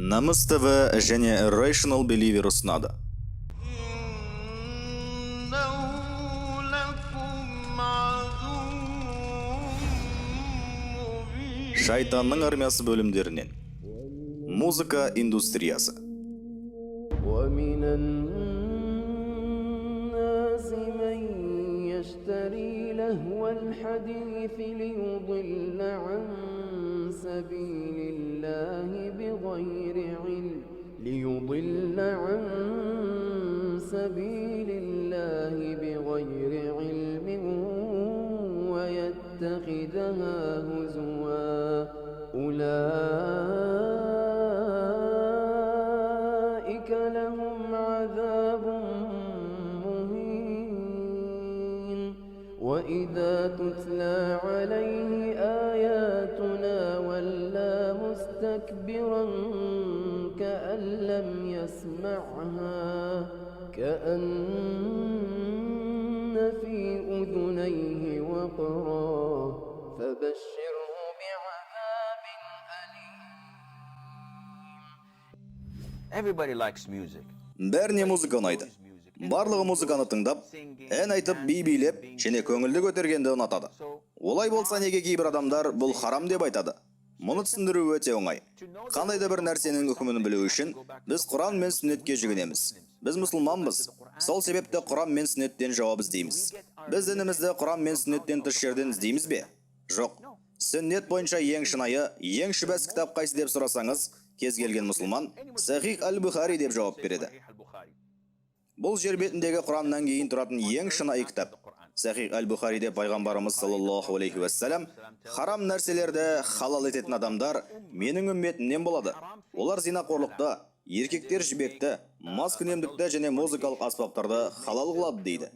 Намыс ТВ және Rational Believer ұсынады. Шайтанның армиясы бөлімдерінен. Музыка индустриясы. ومن الناس من يشتري لهو الحديث ليضل عن سبيل الله بغير علم ويتخذها هزوا أولئك لهم عذاب مهين وإذا تتلى عليه آياتنا ولى مستكبرا كأن لم يسمعها كأن في أذنيه وقرا فبشره بعذاب أليم. Everybody likes music. Бәріне музыка ұнайды. Барлығы музыканы тыңдап, ән айтып, би билеп, және көңілді көтергенді ұнатады. Олай болса неге кейбір адамдар бұл харам деп айтады? Мұны түсіндіру өте оңай. Қандай да бір нәрсенің үкімін білу үшін біз Құран мен сүннетке жүгінеміз. Біз мұсылманбыз. Сол себепті Құран мен сүннеттен жауап іздейміз. Біз дінімізді Құран мен сүннеттен тыс жерден іздейміз бе? Жоқ. Сүннет бойынша ең шынайы, ең шүбәс кітап қайсы деп сұрасаңыз, кез келген мұсылман Сахих аль-Бухари деп жауап береді. Бұл жер бетіндегі Құраннан кейін тұратын ең шынайы кітап. Сахих аль-Бухариде пайғамбарымыз саллаллаху алейхи вассалам харам нәрселерді халал ететін адамдар менің үмметімнен болады. Олар зинақорлықты, еркектер жібекті, маскүнемдікті және музыкалық аспаптарды халал қылады дейді.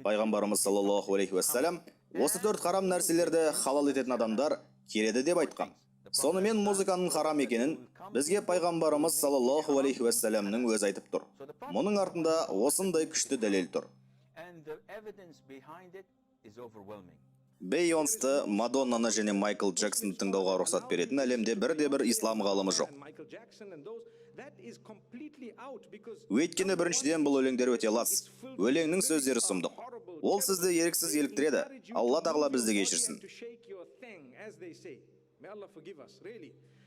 Пайғамбарымыз саллаллаху алейхи вассалам осы 4 харам нәрселерді халал ететін адамдар келеді деп айтқан. Сонымен музыканың харам екенін бізге пайғамбарымыз саллаллаху алейхи вассаламның өзі айтып тұр. Мұның артында осындай күшті дәлел тұр. Бейонсты, Мадоннаны және Майкл Джексонды тыңдауға рұқсат беретін әлемде бірде-бір ислам ғалымы жоқ. Өйткені біріншіден бұл өлеңдер өте лас. Өлеңнің сөздері сұмдық. Ол сізді еріксіз еліктіреді. Алла тағала бізді кешірсін.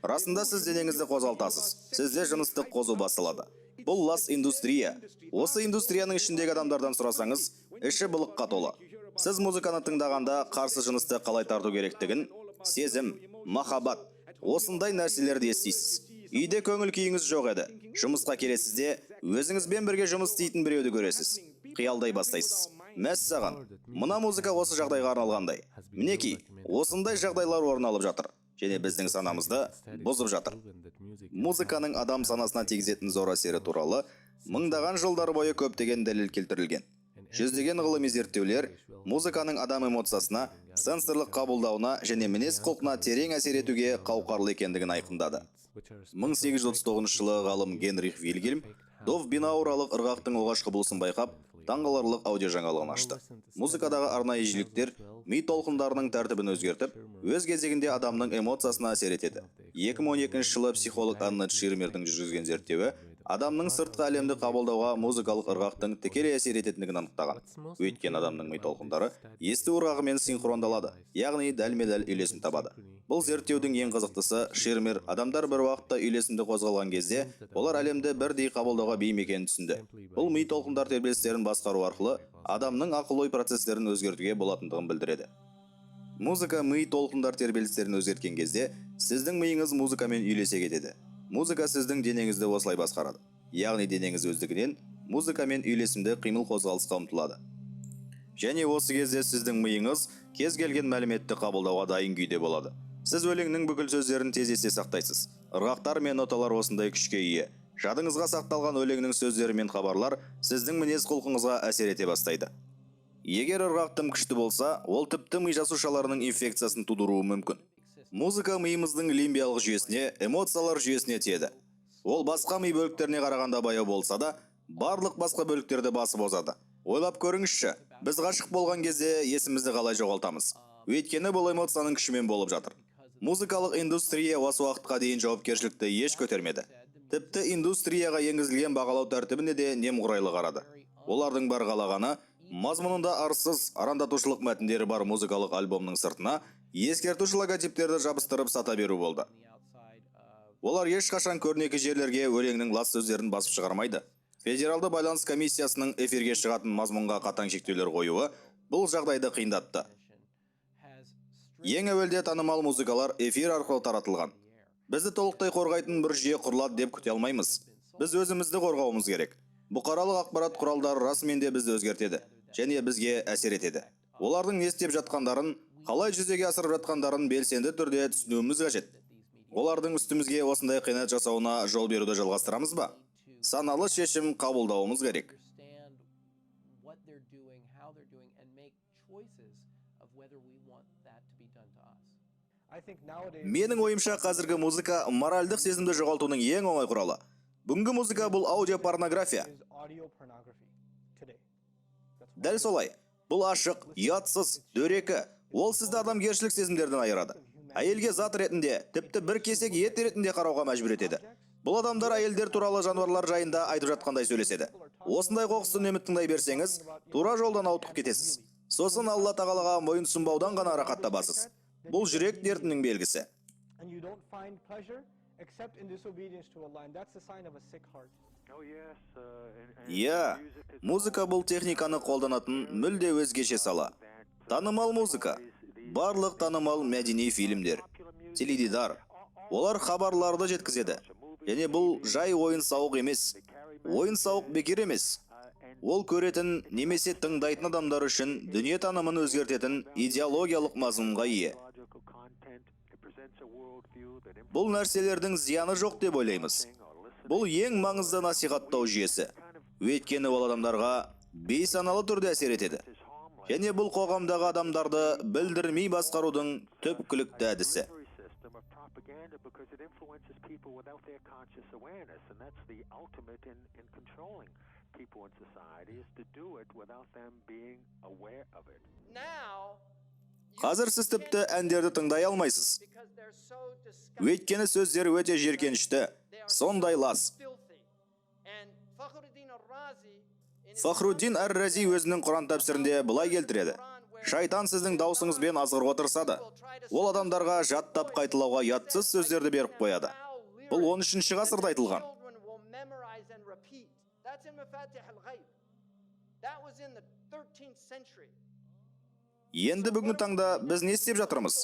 Расында сіз денеңізді қозғалтасыз. Сізде жыныстық қозу басталады. Бұл лас индустрия. Осы индустрияның ішіндегі адамдардан сұрасаңыз, іші былыққа толы. Сіз музыканы тыңдағанда қарсы жынысты қалай тарту керектігін, сезім, махаббат, осындай нәрселерді естисіз. Үйде көңіл күйіңіз жоқ еді. Жұмысқа келесізде, өзіңізбен бірге жұмыс істейтін біреуді көресіз. Қиялдай бастайсыз. Мәссаған, мына музыка осы жағдайға арналғандай. Мінекей, осындай жағдайлар орын алып жатыр. Және біздің санамызды бұзып жатыр. Музыканың адам санасына тигізетін зор әсері туралы мыңдаған жылдар бойы көптеген дәлел келтірілген. Жүздеген ғылыми зерттеулер музыканың адам эмоциясына, сенсорлық қабылдауына және мінез құлқына терең әсер етуге қауқарлы екендігін айқындады. 1839 жылы ғалым Генрих Вильгельм Дов бинауралық ырғақтың алғашқы құбылысын байқап, таңғаларлық аудио жаңалығын ашты. Музыкадағы арнайы жиіліктер ми толқындарының тәртібін өзгертіп, өз кезегінде адамның эмоциясына әсер етеді. 2012 жылы психолог Анна Ширмердің жүргізген зерттеуі адамның сыртқы әлемді қабылдауға музыкалық ырғақтың тікелей әсер ететіндігін анықтаған. Өйткені адамның ми толқындары есту ырғағымен синхрондалады, яғни дәлме-дәл үйлесім табады. Бұл зерттеудің ең қызықтысы, Ширмер адамдар бір уақытта үйлесімді қозғалған кезде, олар әлемді бірдей қабылдауға бейім екенін түсінді. Бұл ми толқындар тербелістерін басқару арқылы адамның ақыл-ой процестерін өзгертуге болатындығын білдіреді. Музыка ми толқындар тербелістерін өзгерткен кезде, сіздің миыңыз музыкамен үйлесе кетеді. Музыка сіздің денеңізді осылай басқарады. Яғни денеңіз өздігінен музыкамен үйлесімді қимыл қозғалысқа ұмтылады. Және осы кезде сіздің миыңыз кез келген мәліметті қабылдауға дайын күйде болады. Сіз өлеңнің бүкіл сөздерін тез есте сақтайсыз. Ырғақтар мен ноталар осындай күшке ие. Жадыңызға сақталған өлеңнің сөздері мен хабарлар сіздің мінез құлқыңызға әсер ете бастайды. Егер ырғақ тым күшті болса, ол тіпті ми жасушаларының инфекциясын тудыруы мүмкін. Музыка миымыздың лимбиялық жүйесіне, эмоциялар жүйесіне тиеді. Ол басқа ми бөліктеріне қарағанда баяу болса да, барлық басқа бөліктерді басып озады. Ойлап көріңізші, біз ғашық болған кезде есімізді қалай жоғалтамыз? Өйткені бұл эмоцияның күшімен болып жатыр. Музыкалық индустрия осы уақытқа дейін жауапкершілікті еш көтермеді. Тіпті индустрияға енгізілген бағалау тәртібіне де немқұрайлы қарады. Олардың бар қалағаны мазмұнында арсыз, арандатушылық мәтіндері бар музыкалық альбомның сыртына ескертуші логотиптерді жабыстырып сата беру болды. Олар ешқашан көрнекі жерлерге өлеңнің лас сөздерін басып шығармайды. Федералды байланыс комиссиясының эфирге шығатын мазмұнға қатаң шектеулер қоюы бұл жағдайды қиындатты. Ең әуелде танымал музыкалар эфир арқылы таратылған. Бізді толықтай қорғайтын бір жүйе құрылады деп күте алмаймыз. Біз өзімізді қорғауымыз керек. Бұқаралық ақпарат құралдары расымен де бізді өзгертеді және бізге әсер етеді. Олардың не істеп жатқандарын, қалай жүзеге асырып жатқандарын белсенді түрде түсінуіміз қажет. Олардың үстімізге осындай қиянат жасауына жол беруді жалғастырамыз ба? Саналы шешім қабылдауымыз керек. Менің ойымша қазіргі музыка моральдық сезімді жоғалтудың ең оңай құралы. Бүгінгі музыка бұл аудиопорнография. Дәл солай. Бұл ашық, ұятсыз, дөрекі. Ол сізді адамгершілік сезімдерден айырады. Әйелге зат ретінде, тіпті бір кесек ет ретінде қарауға мәжбүр етеді. Бұл адамдар әйелдер туралы жануарлар жайында айтып жатқандай сөйлеседі. Осындай қоқысты үнемі тыңдай берсеңіз, тура жолдан ауытқып кетесіз. Сосын Алла тағалаға мойынсұнбаудан ғана рахат табасыз. Бұл жүрек дертінің белгісі. Иә, музыка бұл техниканы қолданатын мүлде өзгеше сала. Танымал музыка, барлық танымал мәдени фильмдер, теледидар, олар хабарларды жеткізеді. Және бұл жай ойын-сауық емес. Ойын-сауық бекер емес. Ол көретін немесе тыңдайтын адамдар үшін дүние танымын өзгертетін идеологиялық мазмұнға ие. Бұл нәрселердің зияны жоқ деп ойлаймыз. Бұл ең маңызды насихаттау жүйесі. Өйткені ол адамдарға бейсаналы түрде әсер етеді. Және бұл қоғамдағы адамдарды білдірмей басқарудың түпкілікті әдісі. Қазір сіз тіпті әндерді тыңдай алмайсыз. Өйткені сөздері өте жеркенішті, сондай лас. Фахруддин Ар-Рази өзінің Құран тәпсірінде былай келтіреді. Шайтан сіздің даусыңызбен азғыруға тырысады. Ол адамдарға жаттап қайталауға ятсыз сөздерді беріп қояды. Бұл 13-ші ғасырда айтылған. Енді бүгінгі таңда біз не істеп жатырмыз?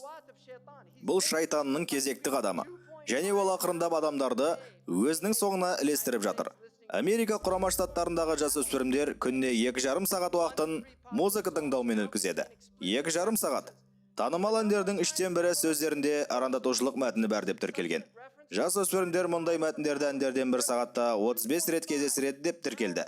Бұл шайтанның кезекті қадамы. Және ол ақырындап адамдарды өзінің соңына ілестіріп жатыр. Америка Құрама Штаттарындағы жасөспірімдер күніне 2,5 сағат уақытын музыка тыңдаумен өткізеді. 2,5 сағат. Танымал әндердің 3-тен бірі сөздерінде арандатушылық мәтіні бар деп тіркелген. Жасөспірімдер мұндай мәтіндерді әндерден 1 сағатта 35 рет кездестіреді деп тіркелді.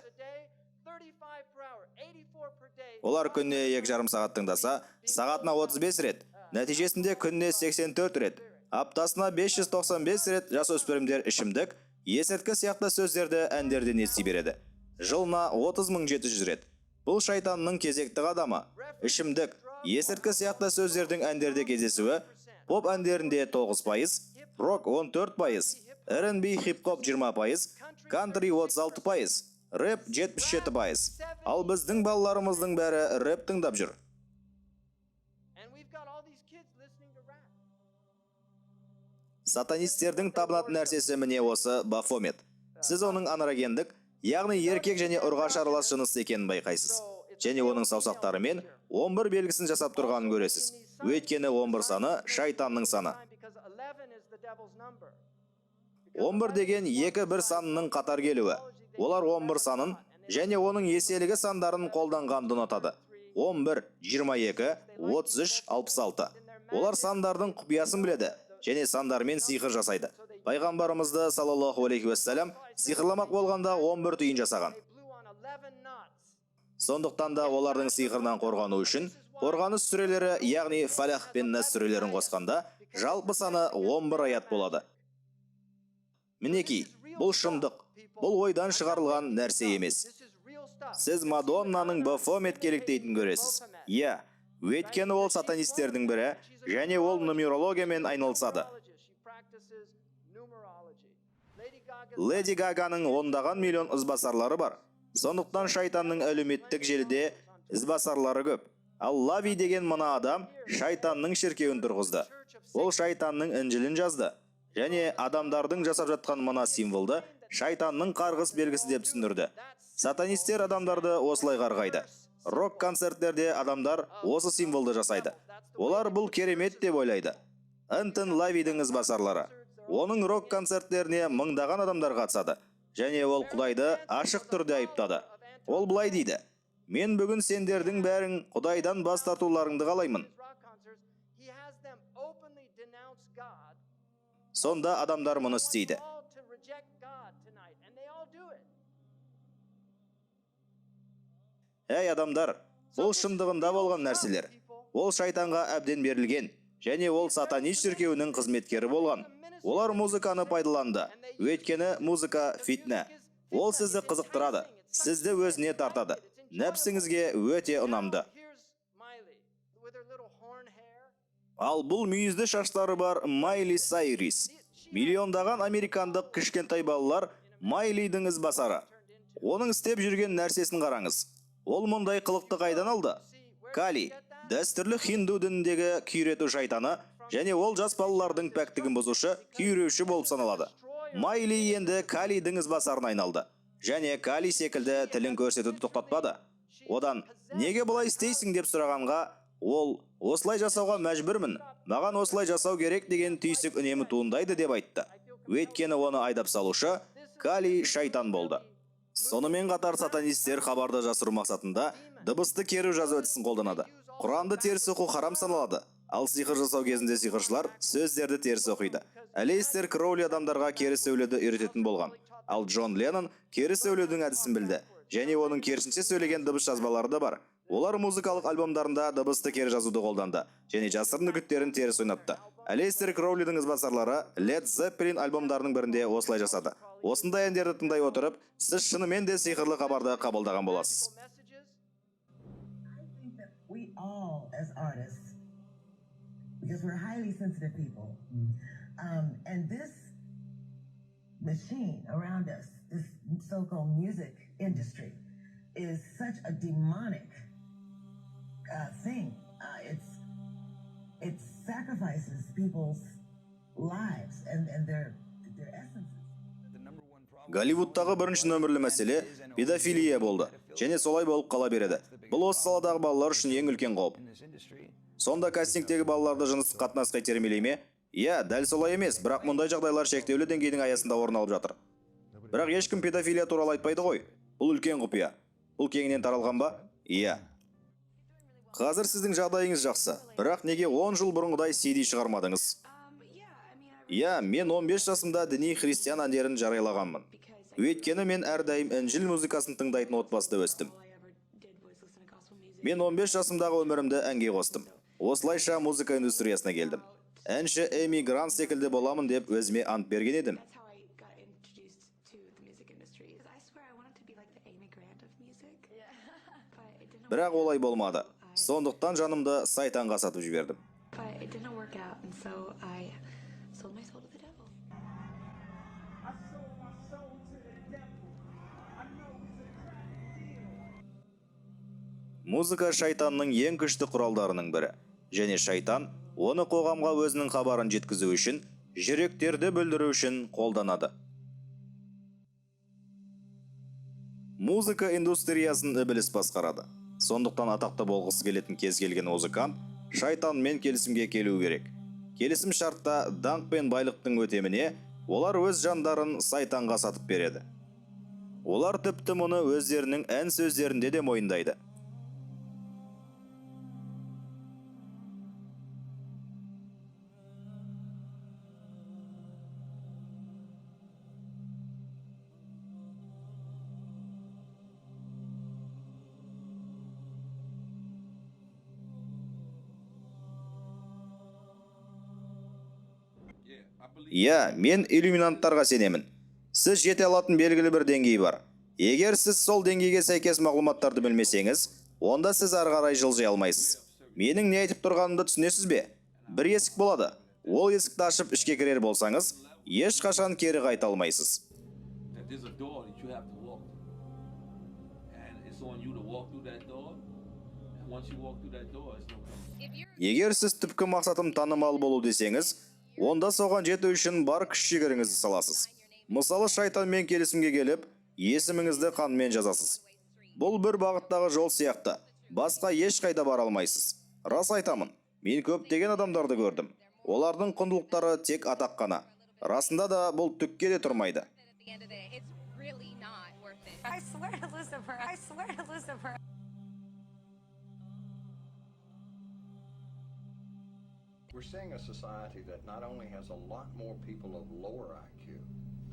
Олар күніне 2,5 сағат тыңдаса, сағатына 35 рет, нәтижесінде күніне 84 рет, аптасына 595 рет жасөспірімдер ішімдік, есірткі сияқты сөздерді әндерден ести береді. Жылына 30.700 рет. Бұл шайтанның кезекті қадамы. Ішімдік, есірткі сияқты сөздердің әндерде кездесуі, поп әндерінде 9%, рок 14%, R&B хип-хоп 20%, кантри 36%, рэп 77%. Ал біздің балаларымыздың бәрі рэп тыңдап жүр. Сатанистердің табынатын нәрсесі міне осы Бафомет. Сіз оның анарогендік, яғни еркек және ұрғаш аралас жыныс екенін байқайсыз. Және оның саусақтарымен 11 белгісін жасап тұрғанын көресіз. Өйткені 11 саны шайтанның саны. 11 деген 2-1 санының қатар келуі. Олар 11 санын және оның еселігі сандарын қолданғанды ұнатады. 11, 22, 33, 66. Олар сандардың құпиясын біледі және сандармен сиқыр жасайды. Пайғамбарымызды саллаллаху алейхи уассалам сиқырламақ болғанда 11 түйін жасаған. Сондықтан да олардың сиқырынан қорғану үшін қорғаныс сүрелері, яғни Фалах пен Нас сүрелерін қосқанда жалпы саны 11 аят болады. Мінекей, бұл шындық, бұл ойдан шығарылған нәрсе емес. Сіз Мадоннаның Бафомет келіктейтін көресіз. Иә, өйткені ол сатанистердің бірі, және ол нумерологиямен айналысады. Леди Гаганың ондаған миллион ізбасарлары бар. Сондықтан шайтанның әлеуметтік желіде ізбасарлары көп. Ал Лави деген мына адам шайтанның шіркеуін тұрғызды. Ол шайтанның інжілін жазды. Және адамдардың жасап жатқан мына символды шайтанның қарғыс белгісі деп түсіндірді. Сатанистер адамдарды осылай қарғайды. Рок концерттерде адамдар осы символды жасайды. Олар бұл керемет деп ойлайды. Энтон Лавидің ізбасарлары. Оның рок концерттеріне мыңдаған адамдар қатысады. Және ол Құдайды ашық түрде айыптады. Ол былай дейді: "Мен бүгін сендердің бәрің Құдайдан бас тартуларыңды қалаймын." Сонда адамдар мұны істейді. Әй адамдар, бұл шындығында болған нәрселер. Ол шайтанға әбден берілген, және ол сатанист шіркеуінің қызметкері болған. Олар музыканы пайдаланды, өйткені музыка фитна. Ол сізді қызықтырады, сізді өзіне тартады. Нәпсіңізге өте ұнамды. Ал бұл мүйізді шаштары бар Майли Сайрис. Миллиондаған американдық кішкентай балалар Майлидің ізбасары. Оның істеп жүрген нәрсесін қараңыз. Ол мұндай қылықты қайдан алды? Кали, дәстүрлі хинду дініндегі күйрету шайтаны, және ол жас балалардың пәктігін бұзушы, күйреуші болып саналады. Майли енді Калидің ізбасарына айналды. Және Кали секілді тілін көрсетуді тоқтатпады. Одан, "Неге бұлай істейсің?" деп сұрағанға, ол, "Осылай жасауға мәжбүрмін. Маған осылай жасау керек" деген түйсік үнемі туындайды деп айтты. Өйткені оны айдап салушы Кали шайтан болды. Сонымен қатар сатанистер хабарды жасыру мақсатында дыбысты кері жазу әдісін қолданады. Құранды теріс оқу харам саналады. Ал сиқыр жасау кезінде сиқыршылар сөздерді теріс оқиды. Алейстер Кроули адамдарға кері сөйлеуді үйрететін болған. Ал Джон Леннон кері сөйлеудің әдісін білді. Және оның керісінше сөйлеген дыбыс жазбалары да бар. Олар музыкалық альбомдарында дыбысты кері жазуды қолданды, және жасырын үгіттерін теріс ойнатты. Алейстер Кроулидің ізбасарлары Led Zeppelin альбомдарының бірінде осылай жасады. Осындай әндерді тыңдай отырып, сіз шынымен де сиқырлы хабарды қабылдаған боласыз. We all, as artists, because we're highly sensitive people, and this machine around us, this so-called music industry, is such a demonic thing. It sacrifices people's lives and their essences. Голливудтағы бірінші нөмірлі мәселе педофилия болды, және солай болып қала береді. Бұл осы саладағы балалар үшін ең үлкен қауіп. Сонда кастингтегі балаларды жыныстық қатынасқа итермелей ме? Иә, дәл солай емес, бірақ мұндай жағдайлар шектеулі деңгейдің аясында орын алып жатыр. Бірақ ешкім педофилия туралы айтпайды ғой. Бұл үлкен құпия. Бұл кеңінен таралған ба? Иә. Қазір сіздің жағдайыңыз жақсы, бірақ неге 10 жыл бұрынғыдай CD шығармадыңыз? Иә, мен 15 жасымда діни христиан әндерін жариялағанмын. Өйткені мен әрдайым інжіл музыкасын тыңдайтын отбасыда өстім. Мен 15 жасымдағы өмірімді әнге қостым. Осылайша музыка индустриясына келдім. Әнші Эми Грант секілді боламын деп өзіме ант берген едім. Бірақ олай болмады. Сондықтан жанымды сайтанға сатып жібердім. Музыка шайтанның ең күшті құралдарының бірі. Және шайтан оны қоғамға өзінің хабарын жеткізу үшін, жүректерді бүлдіру үшін қолданады. Музыка индустриясын ібіліс басқарады. Сондықтан атақты болғысы келетін кез келген музыкант шайтанмен келісімге келу керек. Келісім шартта даңқ пен байлықтың өтеміне олар өз жандарын сайтанға сатып береді. Олар тіпті мұны өздерінің ән сөздерінде де мойындайды. Иә, мен иллюминанттарға сенемін. Сіз жете алатын белгілі бір деңгей бар. Егер сіз сол деңгейге сәйкес мағлұматтарды білмесеңіз, онда сіз ары қарай жылжи алмайсыз. Менің не айтып тұрғанымды түсінесіз бе? Бір есік болады. Ол есікті ашып ішке кірер болсаңыз, ешқашан кері қайта алмайсыз. there's a door that you have to walk through. And it's on you to walk through that door. And once you walk through that door, it's no coming. Егер сіз түпкі мақсатым танымал болу десеңіз, онда соған жету үшін бар күш-жігеріңізді саласыз. Мысалы, шайтанмен келісімге келіп, есіміңізді қанмен жазасыз. Бұл бір бағыттағы жол сияқты. Басқа ешқайда бара алмайсыз. Рас айтамын, мен көптеген адамдарды көрдім. Олардың құндылықтары тек атақ қана. Расында да бұл түкке де тұрмайды. I swear to Lucifer. I swear to Lucifer. We're seeing a society that not only has a lot more people of lower IQ,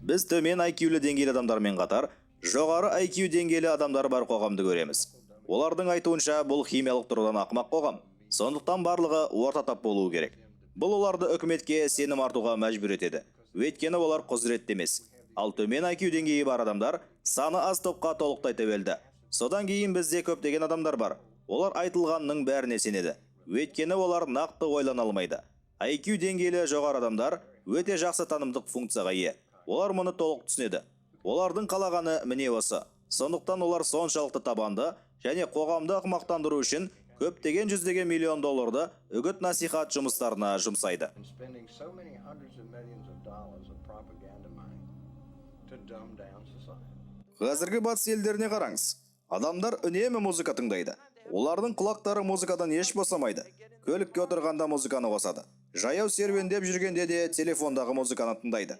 Біз төмен IQ-лі деңгейлі адамдармен қатар, жоғары IQ деңгейлі адамдар бар қоғамды көреміз. Олардың айтуынша бұл химиялық тұрғыдан ақымақ қоғам. Сондықтан барлығы орта тап болуы керек. Бұл оларды үкіметке сенім артуға мәжбүр етеді. Өйткені олар құзыретті емес. Ал төмен IQ деңгейі бар адамдар саны аз топқа толықтай тәуелді. Содан кейін бізде көптеген адамдар бар. Олар айтылғанның бәріне сенеді. Өйткені олар нақты ойлана алмайды. IQ деңгейлі жоғары адамдар өте жақсы танымдық функцияға ие. Олар мұны толық түсінеді. Олардың қалағаны міне осы. Сондықтан олар соншалықты табанды және қоғамды ақымақтандыру үшін көптеген жүздеген миллион долларды үгіт насихат жұмыстарына жұмсайды. and spending so many hundreds of millions of dollars of propaganda money to dumb down society. Қазіргі батыс елдеріне қараңыз. Адамдар үнемі музыка тыңдайды. Олардың құлақтары музыкадан еш босамайды. Көлікке отырғанда музыканы қосады. Жаяу серуендеп жүргенде де телефондағы музыканы тыңдайды.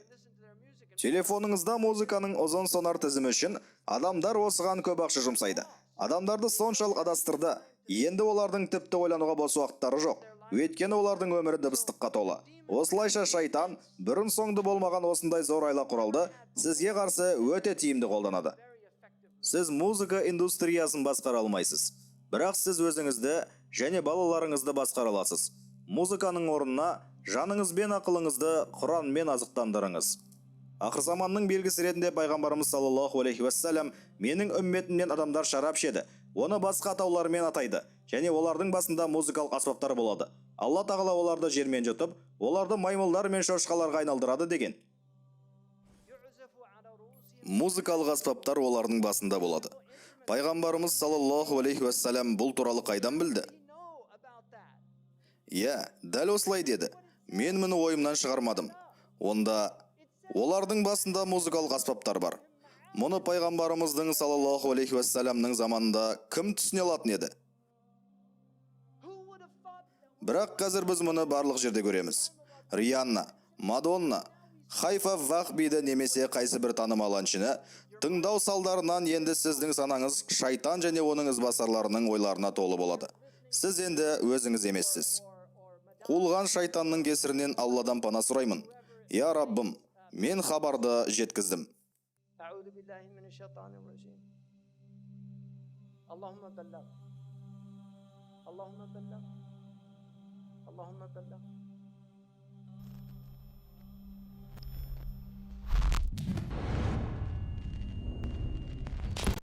Телефоныңызда музыканың ұзын сонар тізімі үшін адамдар осыған көп ақша жұмсайды. Адамдарды соншалық адастырды. Енді олардың тіпті ойлануға бос уақыттары жоқ. Өйткені олардың өмірі дыбыстыққа толы. Осылайша шайтан бұрын соңды болмаған осындай зор айла құралды сізге қарсы өте тиімді қолданады. Сіз музыка индустриясын басқара алмайсыз. Бірақ сіз өзіңізді және балаларыңызды басқара аласыз. Музыканың орнына жаныңыз бен ақылыңызды Құранмен азықтандырыңыз. Ақыр заманның белгісі ретінде пайғамбарымыз саллаллаху алейхи уассалам менің үмметімнен адамдар шарап ішеді. Оны басқа атаулармен атайды және олардың басында музыкалық аспаптар болады. Алла тағала оларды жермен жұтып, оларды маймылдар мен шошқаларға айналдырады деген. Музыкалық аспаптар олардың басында болады. Пайғамбарымыз саллаллаху алейхи уассалам бұл туралы қайдан білді? Дәл осылай деді. Мен мұны ойымнан шығармадым. Онда олардың басында музыкалық аспаптар бар. Мұны пайғамбарымыздың саллаллаху алейхи уассаламның заманында кім түсіне алатын еді? Бірақ қазір біз мұны барлық жерде көреміз. Рианна, Мадонна, Хайфа Вахбиді немесе қайсы бір танымал әншіні тыңдау салдарынан енді сіздің санаңыз шайтан және оның ізбасарларының ойларына толы болады. Сіз енді өзіңіз емессіз. Қуылған шайтанның кесірінен Алладан пана сұраймын. Я Раббым, мен хабарды жеткіздім. أعوذ بالله من الشيطان الرجيم اللهم بلغ اللهم بلغ اللهم بلغ